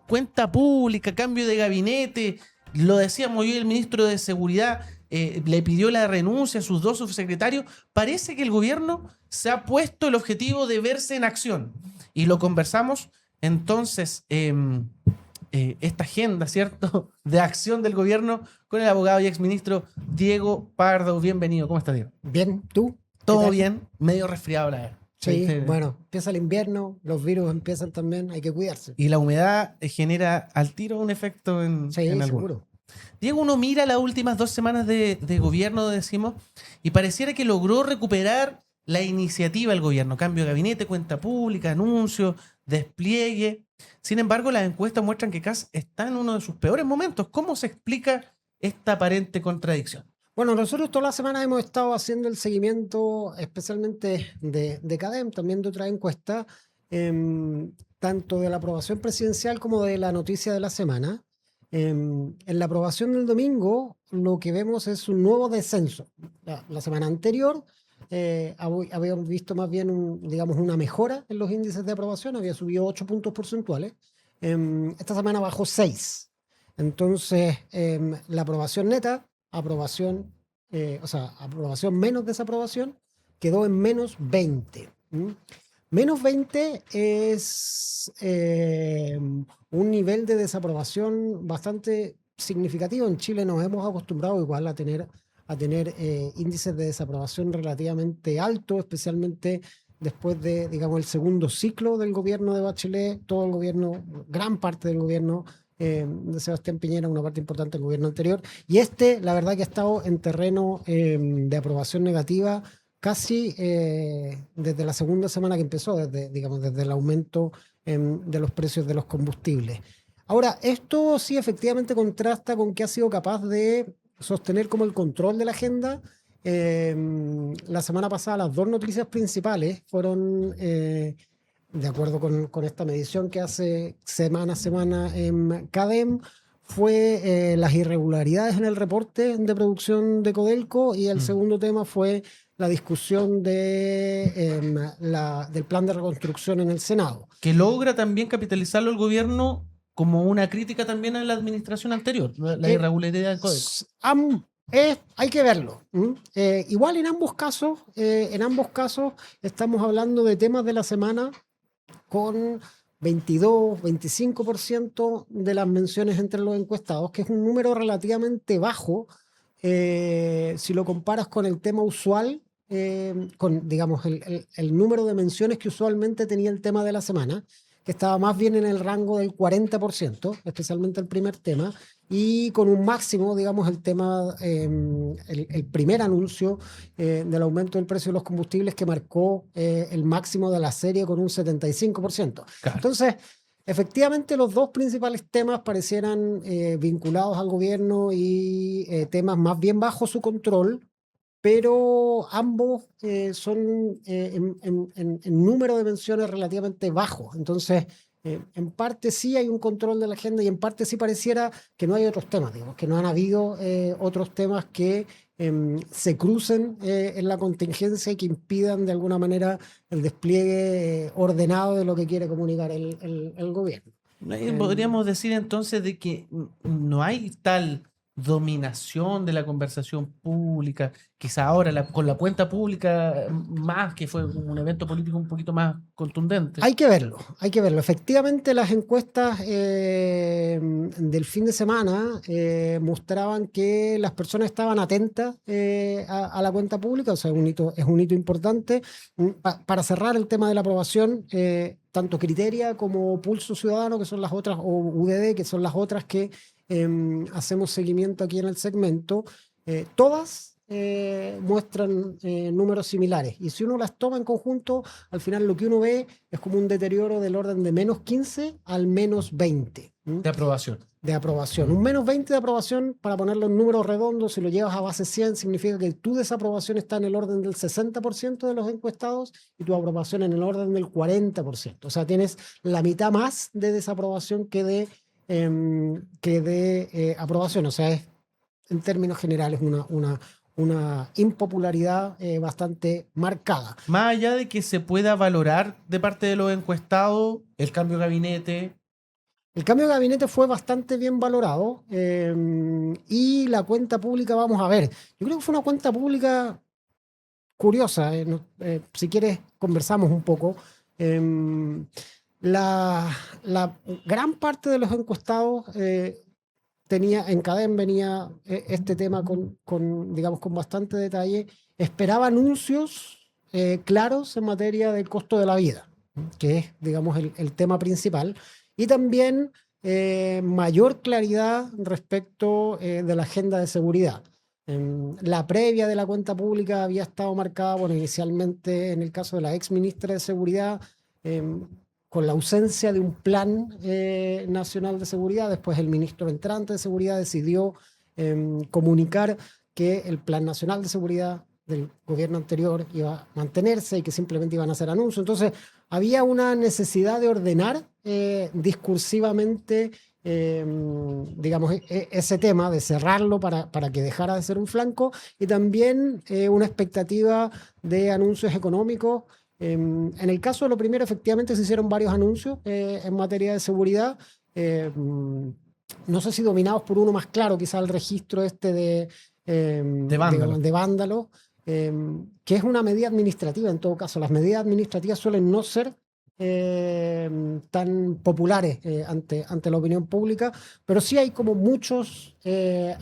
cuenta pública, cambio de gabinete. Lo decíamos hoy, el ministro de Seguridad le pidió la renuncia a sus dos subsecretarios. Parece que el gobierno se ha puesto el objetivo de verse en acción. Y lo conversamos. Entonces, esta agenda, ¿cierto?, de acción del gobierno con el abogado y exministro Diego Pardo. Bienvenido. ¿Cómo estás, Diego? Bien, ¿tú? ¿Qué Todo tal? bien, medio resfriado, la verdad. Sí, Sí. bueno, empieza el invierno, los virus empiezan también, hay que cuidarse. Y la humedad genera al tiro un efecto en Sí, algunos. seguro. Diego, uno mira las últimas 2 semanas de gobierno, decimos, y pareciera que logró recuperar la iniciativa del gobierno. Cambio de gabinete, cuenta pública, anuncios, despliegue. Sin embargo, las encuestas muestran que Kast está en uno de sus peores momentos. ¿Cómo se explica esta aparente contradicción? Bueno, nosotros toda la semana hemos estado haciendo el seguimiento, especialmente de CADEM, también de otra encuesta, tanto de la aprobación presidencial como de la noticia de la semana. En la aprobación del domingo, lo que vemos es un nuevo descenso. La semana anterior habíamos visto más bien, digamos, una mejora en los índices de aprobación, había subido 8 puntos porcentuales. Esta semana bajó 6. Entonces, la aprobación neta, aprobación menos desaprobación, quedó en menos 20. Menos 20 es un nivel de desaprobación bastante significativo. En Chile nos hemos acostumbrado igual a tener índices de desaprobación relativamente altos, especialmente después de, digamos, el segundo ciclo del gobierno de Bachelet. Todo el gobierno, gran parte del gobierno de Sebastián Piñera, una parte importante del gobierno anterior, y la verdad que ha estado en terreno de aprobación negativa casi desde la segunda semana que empezó, desde el aumento de los precios de los combustibles. Ahora, esto sí efectivamente contrasta con que ha sido capaz de sostener como el control de la agenda. La semana pasada las dos noticias principales fueron de acuerdo con esta medición que hace semana a semana en CADEM, fue las irregularidades en el reporte de producción de Codelco, y el segundo tema fue la discusión del plan de reconstrucción en el Senado. Que logra también capitalizarlo el gobierno como una crítica también a la administración anterior, la irregularidad del Codelco. Hay que verlo. Igual en ambos casos estamos hablando de temas de la semana con 22, 25% de las menciones entre los encuestados, que es un número relativamente bajo si lo comparas con el tema usual, con, digamos, el número de menciones que usualmente tenía el tema de la semana, que estaba más bien en el rango del 40%, especialmente el primer tema, y con un máximo, digamos, el tema, el primer anuncio del aumento del precio de los combustibles, que marcó el máximo de la serie con un 75%. Claro. Entonces, efectivamente, los dos principales temas parecieran vinculados al gobierno y temas más bien bajo su control, pero ambos son en número de menciones relativamente bajos. Entonces, en parte sí hay un control de la agenda, y en parte sí pareciera que no hay otros temas, digamos, que no han habido otros temas que se crucen en la contingencia y que impidan de alguna manera el despliegue ordenado de lo que quiere comunicar el gobierno. Podríamos decir entonces de que no hay tal dominación de la conversación pública, quizá ahora con la cuenta pública más, que fue un evento político un poquito más contundente. Hay que verlo. Efectivamente, las encuestas del fin de semana mostraban que las personas estaban atentas a la cuenta pública, o sea, es un hito importante. Para cerrar el tema de la aprobación, tanto Criteria como Pulso Ciudadano, que son las otras, o UDD, que son las otras que hacemos seguimiento aquí en el segmento, todas muestran números similares, y si uno las toma en conjunto, al final lo que uno ve es como un deterioro del orden de menos 15 al menos 20 de aprobación. Un menos 20 de aprobación, para ponerlo en números redondos, si lo llevas a base 100, significa que tu desaprobación está en el orden del 60% de los encuestados y tu aprobación en el orden del 40%. O sea, tienes la mitad más de desaprobación que de aprobación. O sea, es en términos generales una impopularidad bastante marcada. Más allá de que se pueda valorar de parte de los encuestados el cambio de gabinete, El cambio de gabinete fue bastante bien valorado y la cuenta pública, vamos a ver, yo creo que fue una cuenta pública curiosa. Si quieres, conversamos un poco. Em, la gran parte de los encuestados en Cadem venía este tema digamos, con bastante detalle. Esperaba anuncios claros en materia del costo de la vida, que es, digamos, el tema principal. Y también mayor claridad respecto de la agenda de seguridad. La previa de la cuenta pública había estado marcada, bueno, inicialmente en el caso de la ex ministra de Seguridad, em, con la ausencia de un plan nacional de seguridad. Después el ministro entrante de Seguridad decidió comunicar que el plan nacional de seguridad del gobierno anterior iba a mantenerse y que simplemente iban a hacer anuncios. Entonces, había una necesidad de ordenar discursivamente, digamos, ese tema, de cerrarlo para que dejara de ser un flanco, y también una expectativa de anuncios económicos. En el caso de lo primero, efectivamente se hicieron varios anuncios en materia de seguridad. No sé si dominados por uno más claro, quizá el registro este De vándalo. de vándalos, que es una medida administrativa en todo caso. Las medidas administrativas suelen no ser tan populares ante la opinión pública, pero sí hay como muchos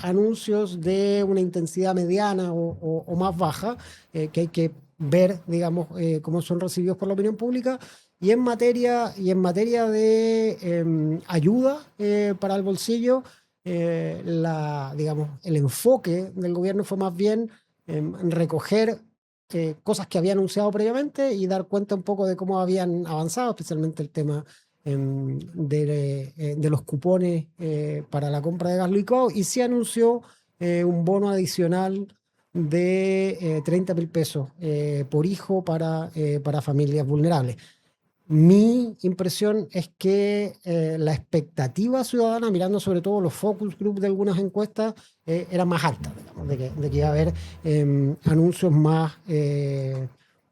anuncios de una intensidad mediana o más baja que hay que ver, digamos, cómo son recibidos por la opinión pública. Y en materia de ayuda para el bolsillo, digamos, el enfoque del gobierno fue más bien recoger cosas que había anunciado previamente y dar cuenta un poco de cómo habían avanzado, especialmente el tema de los cupones para la compra de gas licuado, y se anunció un bono adicional de 30.000 pesos por hijo para familias vulnerables. Mi impresión es que la expectativa ciudadana, mirando sobre todo los focus group de algunas encuestas, era más alta, digamos, de que iba a haber anuncios más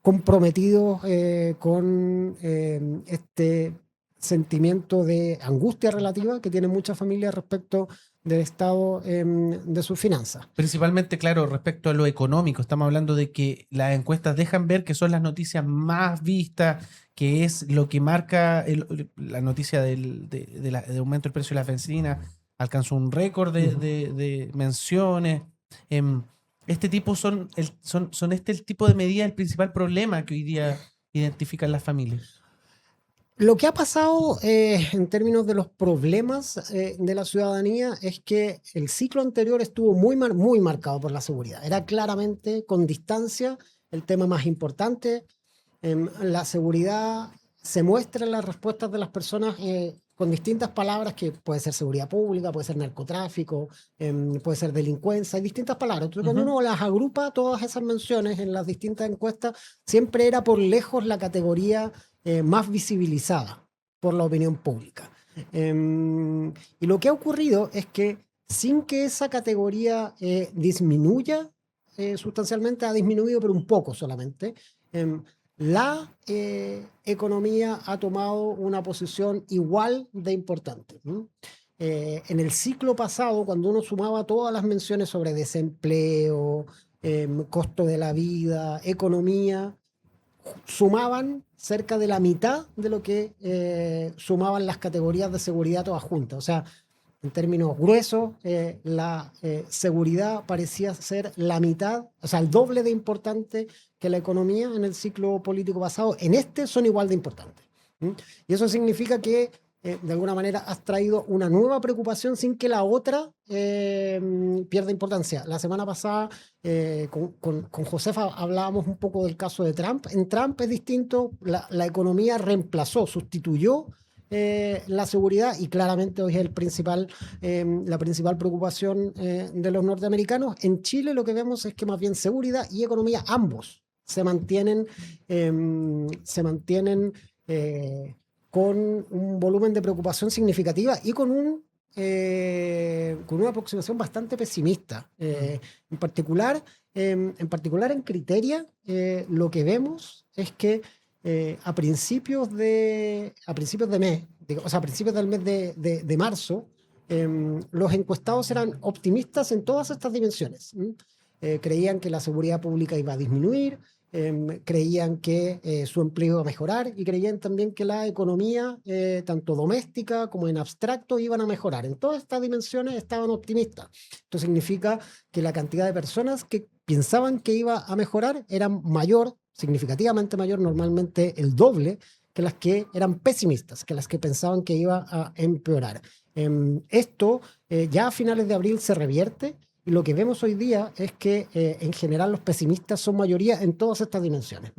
comprometidos con este sentimiento de angustia relativa que tienen muchas familias respecto del estado de sus finanzas. Principalmente, claro, respecto a lo económico. Estamos hablando de que las encuestas dejan ver que son las noticias más vistas, que es lo que marca la noticia de aumento del precio de la benzina. Alcanzó un récord de menciones. Em, este tipo son el tipo de medidas el principal problema que hoy día identifican las familias. Lo que ha pasado en términos de los problemas de la ciudadanía es que el ciclo anterior estuvo muy marcado por la seguridad. Era claramente, con distancia, el tema más importante. La seguridad se muestra en las respuestas de las personas con distintas palabras, que puede ser seguridad pública, puede ser narcotráfico, puede ser delincuencia, hay distintas palabras. Entonces, cuando uno las agrupa, todas esas menciones en las distintas encuestas, siempre era por lejos la categoría más visibilizada por la opinión pública. Y lo que ha ocurrido es que, sin que esa categoría disminuya sustancialmente, ha disminuido, pero un poco solamente. La economía ha tomado una posición igual de importante. En el ciclo pasado, cuando uno sumaba todas las menciones sobre desempleo, costo de la vida, economía, sumaban cerca de la mitad de lo que sumaban las categorías de seguridad todas juntas. O sea, en términos gruesos, la seguridad parecía ser la mitad, o sea, el doble de importante que la economía en el ciclo político pasado. En este son igual de importantes. Y eso significa que, de alguna manera, has traído una nueva preocupación sin que la otra pierda importancia. La semana pasada, con Josefa, hablábamos un poco del caso de Trump. En Trump es distinto, la economía sustituyó la seguridad, y claramente hoy es la principal preocupación de los norteamericanos. En Chile lo que vemos es que más bien seguridad y economía, ambos, se mantienen con un volumen de preocupación significativa y con una aproximación bastante pesimista. En Criteria, lo que vemos es que a principios de mes, o sea, a principios del mes de marzo, los encuestados eran optimistas en todas estas dimensiones. Creían que la seguridad pública iba a disminuir, creían que su empleo iba a mejorar y creían también que la economía, tanto doméstica como en abstracto, iban a mejorar. En todas estas dimensiones estaban optimistas. Esto significa que la cantidad de personas que pensaban que iba a mejorar era mayor, significativamente mayor, normalmente el doble, que las que eran pesimistas, que las que pensaban que iba a empeorar. Esto ya a finales de abril se revierte. Y lo que vemos hoy día es que en general los pesimistas son mayoría en todas estas dimensiones.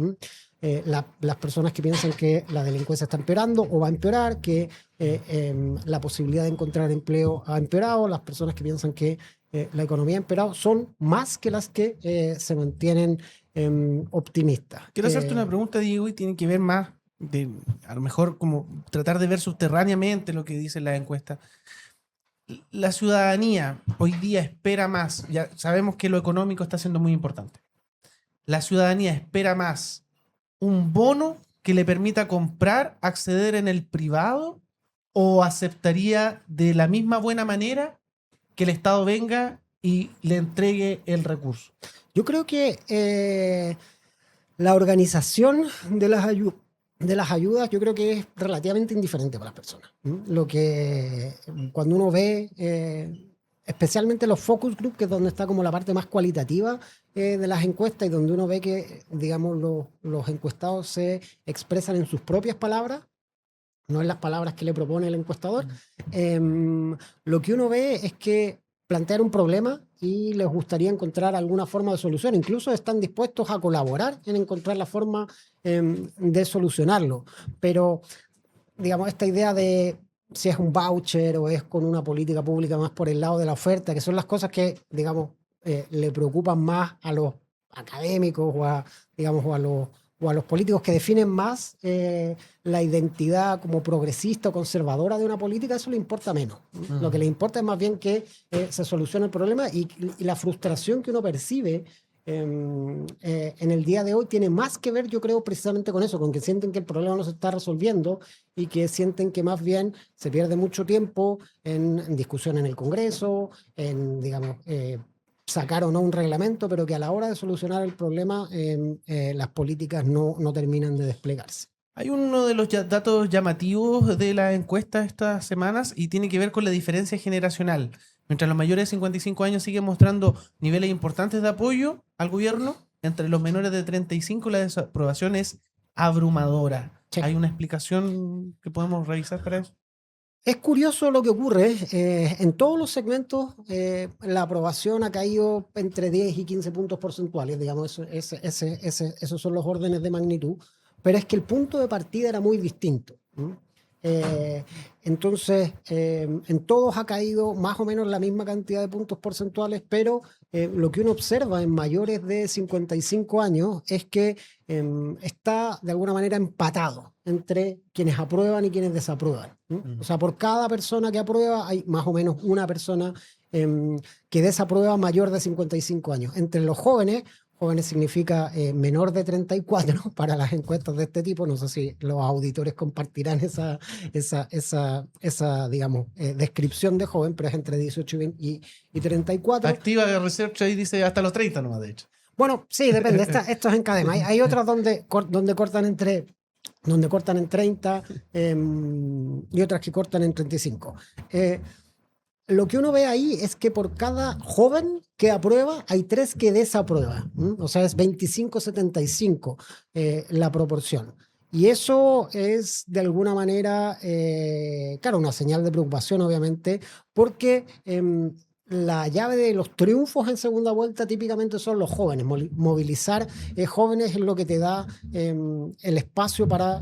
Las personas que piensan que la delincuencia está empeorando o va a empeorar, que la posibilidad de encontrar empleo ha empeorado, las personas que piensan que la economía ha empeorado, son más que las que se mantienen optimistas. Quiero hacerte una pregunta, Diego, y tiene que ver más de, a lo mejor, como tratar de ver subterráneamente lo que dicen las encuestas. La ciudadanía hoy día espera más, ya sabemos que lo económico está siendo muy importante. La ciudadanía espera más un bono que le permita comprar, acceder en el privado, o aceptaría de la misma buena manera que el Estado venga y le entregue el recurso. Yo creo que la organización de las ayudas, yo creo que es relativamente indiferente para las personas. Lo que cuando uno ve, especialmente los focus group, que es donde está como la parte más cualitativa de las encuestas y donde uno ve que, digamos, los encuestados se expresan en sus propias palabras, no en las palabras que le propone el encuestador. Lo que uno ve es que plantear un problema y les gustaría encontrar alguna forma de solución. Incluso están dispuestos a colaborar en encontrar la forma de solucionarlo. Pero, digamos, esta idea de si es un voucher o es con una política pública más por el lado de la oferta, que son las cosas que, digamos, le preocupan más a los académicos o a, digamos, o a los políticos que definen más la identidad como progresista o conservadora de una política, eso le importa menos. Lo que le importa es más bien que se solucione el problema y la frustración que uno percibe en el día de hoy tiene más que ver, yo creo, precisamente con eso, con que sienten que el problema no se está resolviendo y que sienten que más bien se pierde mucho tiempo en discusión en el Congreso, en, digamos, sacar o no un reglamento, pero que a la hora de solucionar el problema las políticas no terminan de desplegarse. Hay uno de los datos llamativos de la encuesta estas semanas y tiene que ver con la diferencia generacional. Mientras los mayores de 55 años siguen mostrando niveles importantes de apoyo al gobierno, entre los menores de 35 la desaprobación es abrumadora. Sí. ¿Hay una explicación que podemos revisar para eso? Es curioso lo que ocurre. En todos los segmentos la aprobación ha caído entre 10 y 15 puntos porcentuales, digamos, esos son los órdenes de magnitud, pero es que el punto de partida era muy distinto. Entonces, en todos ha caído más o menos la misma cantidad de puntos porcentuales, pero lo que uno observa en mayores de 55 años es que está de alguna manera empatado entre quienes aprueban y quienes desaprueban. O sea, por cada persona que aprueba hay más o menos una persona que desaprueba mayor de 55 años. Entre los jóvenes significa menor de 34 para las encuestas de este tipo. No sé si los auditores compartirán esa digamos, descripción de joven, pero es entre 18 y 34. Activa Research ahí dice hasta los 30 nomás, de hecho. Bueno, sí, depende. Esto es en cadena. Hay otras donde cortan en 30 y otras que cortan en 35. Lo que uno ve ahí es que por cada joven que aprueba, hay 3 que desaprueban. O sea, es 25-75 la proporción. Y eso es, de alguna manera, claro, una señal de preocupación, obviamente, porque la llave de los triunfos en segunda vuelta típicamente son los jóvenes. Movilizar jóvenes es lo que te da el espacio para...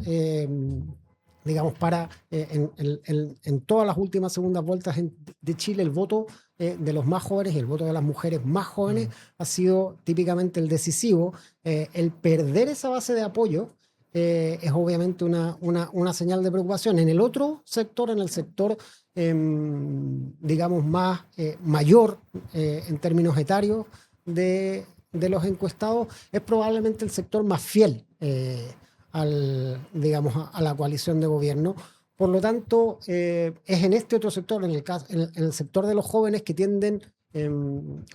digamos, para en todas las últimas segundas vueltas de Chile, el voto de los más jóvenes y el voto de las mujeres más jóvenes ha sido típicamente el decisivo. El perder esa base de apoyo es obviamente una señal de preocupación. En el otro sector, en el sector, digamos, más mayor en términos etarios de los encuestados, es probablemente el sector más fiel digamos, a la coalición de gobierno, Por lo tanto, es en este otro sector, en el sector de los jóvenes que tienden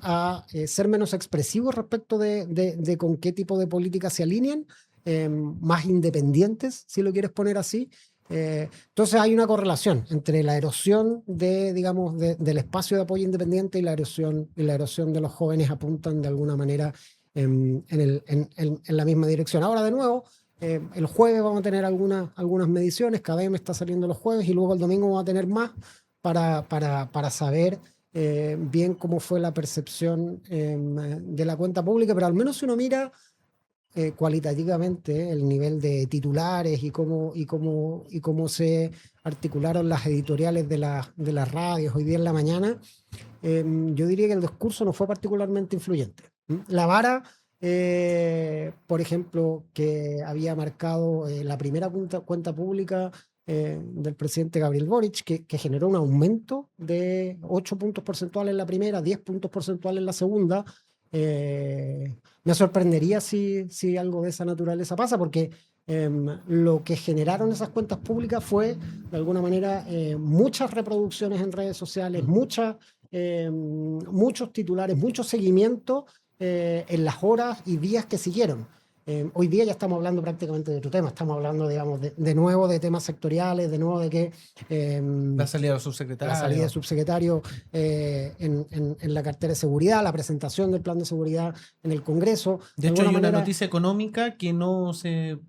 a ser menos expresivos respecto de con qué tipo de políticas se alinean, más independientes, si lo quieres poner así. Entonces hay una correlación entre la erosión digamos, del espacio de apoyo independiente y la erosión de los jóvenes apuntan de alguna manera en la misma dirección. Ahora, de nuevo, el jueves vamos a tener algunas mediciones, KBM está saliendo los jueves y luego el domingo vamos a tener más para saber bien cómo fue la percepción de la cuenta pública, pero al menos si uno mira cualitativamente el nivel de titulares y cómo se articularon las editoriales de las radios hoy día en la mañana, yo diría que el discurso no fue particularmente influyente. La vara, por ejemplo, que había marcado la primera cuenta pública del presidente Gabriel Boric, que generó un aumento de 8 puntos porcentuales en la primera, 10 puntos porcentuales en la segunda. Me sorprendería si algo de esa naturaleza pasa, porque lo que generaron esas cuentas públicas fue, de alguna manera, muchas reproducciones en redes sociales, muchos titulares, mucho seguimiento en las horas y días que siguieron. Hoy día ya estamos hablando prácticamente de otro tema, estamos hablando, digamos, de nuevo de temas sectoriales, de nuevo de que la salida del subsecretario. La salida del subsecretario en la cartera de seguridad, la presentación del plan de seguridad en el Congreso. De hecho, hay una noticia económica que no se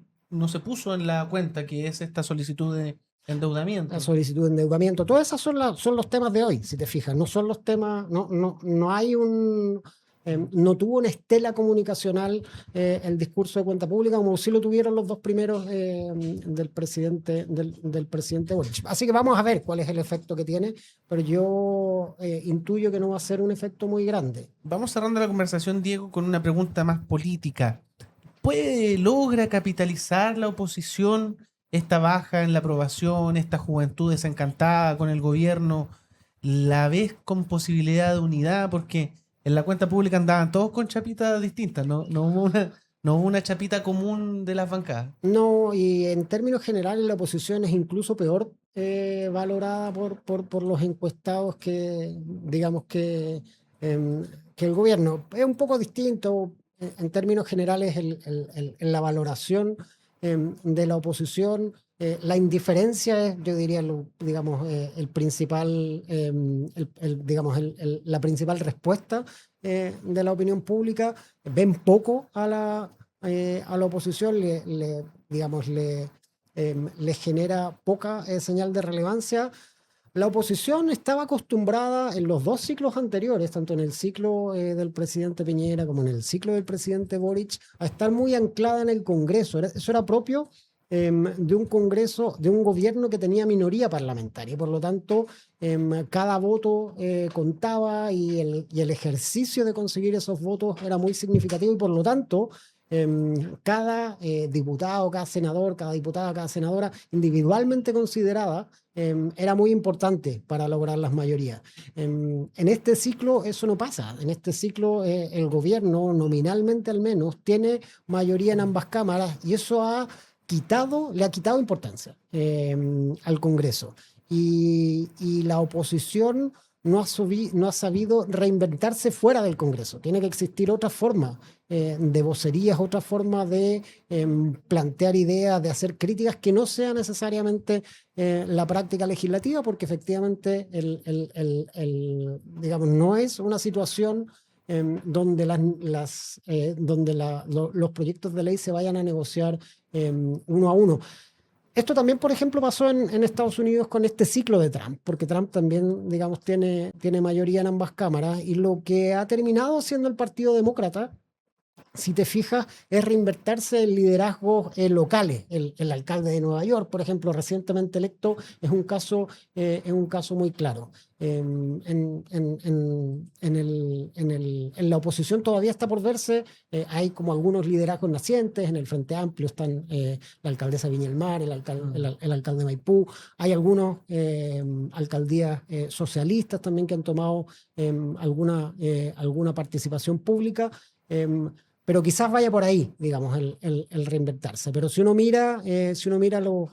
puso en la cuenta, que es esta solicitud de endeudamiento. La solicitud de endeudamiento. Todas esas son los temas de hoy, si te fijas. No son los temas, no hay un... no tuvo una estela comunicacional el discurso de cuenta pública como sí lo tuvieron los dos primeros del presidente Boric. Así que vamos a ver cuál es el efecto que tiene, pero yo intuyo que no va a ser un efecto muy grande. Vamos cerrando la conversación, Diego, con una pregunta más política. ¿Logra capitalizar la oposición esta baja en la aprobación, esta juventud desencantada con el gobierno? ¿La ves con posibilidad de unidad? Porque en la cuenta pública andaban todos con chapitas distintas, no hubo una chapita común de las bancadas. No, y en términos generales la oposición es incluso peor valorada por los encuestados que, digamos, que el gobierno. Es un poco distinto en términos generales en la valoración de la oposición. La indiferencia es, yo diría, digamos, la principal respuesta de la opinión pública. Ven poco a la oposición, le genera poca señal de relevancia. La oposición estaba acostumbrada en los dos ciclos anteriores, tanto en el ciclo del presidente Piñera como en el ciclo del presidente Boric, a estar muy anclada en el Congreso. Eso era propio de un Congreso, de un gobierno que tenía minoría parlamentaria. Por lo tanto, cada voto contaba y el ejercicio de conseguir esos votos era muy significativo y por lo tanto cada diputado, cada senador, cada diputada, cada senadora individualmente considerada era muy importante para lograr las mayorías. En este ciclo eso no pasa. En este ciclo el gobierno, nominalmente al menos, tiene mayoría en ambas cámaras y eso le ha quitado importancia al Congreso. Y la oposición no ha sabido reinventarse fuera del Congreso. Tiene que existir otra forma de vocerías, otra forma de plantear ideas, de hacer críticas que no sea necesariamente la práctica legislativa, porque efectivamente digamos, no es una situación donde los proyectos de ley se vayan a negociar uno a uno. Esto también, por ejemplo, pasó en Estados Unidos con este ciclo de Trump, porque Trump también, digamos, tiene mayoría en ambas cámaras y lo que ha terminado siendo el Partido Demócrata, si te fijas, es reinvertirse en liderazgos locales. El alcalde de Nueva York, por ejemplo, recientemente electo, es un caso muy claro. En la oposición todavía está por verse, hay como algunos liderazgos nacientes, en el Frente Amplio están la alcaldesa Viña del Mar, el alcalde de Maipú, hay algunas alcaldías socialistas también que han tomado alguna participación pública, pero quizás vaya por ahí, digamos, el reinventarse. Pero si uno mira, digamos,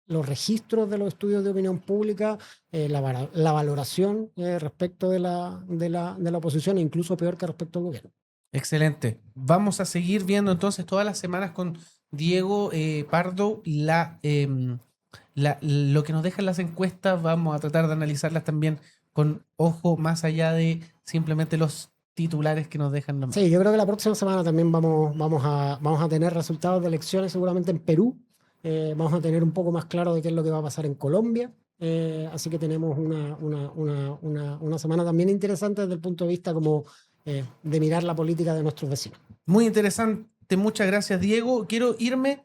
los registros de los estudios de opinión pública, la valoración respecto de la oposición, e incluso peor que respecto al gobierno. Excelente. Vamos a seguir viendo entonces todas las semanas con Diego Pardo lo que nos dejan las encuestas. Vamos a tratar de analizarlas también con ojo más allá de simplemente los titulares que nos dejan los medios. Sí, yo creo que la próxima semana también vamos a tener resultados de elecciones seguramente en Perú. Vamos a tener un poco más claro de qué es lo que va a pasar en Colombia. Así que tenemos una semana también interesante desde el punto de vista como de mirar la política de nuestros vecinos. Muy interesante. Muchas gracias, Diego. Quiero irme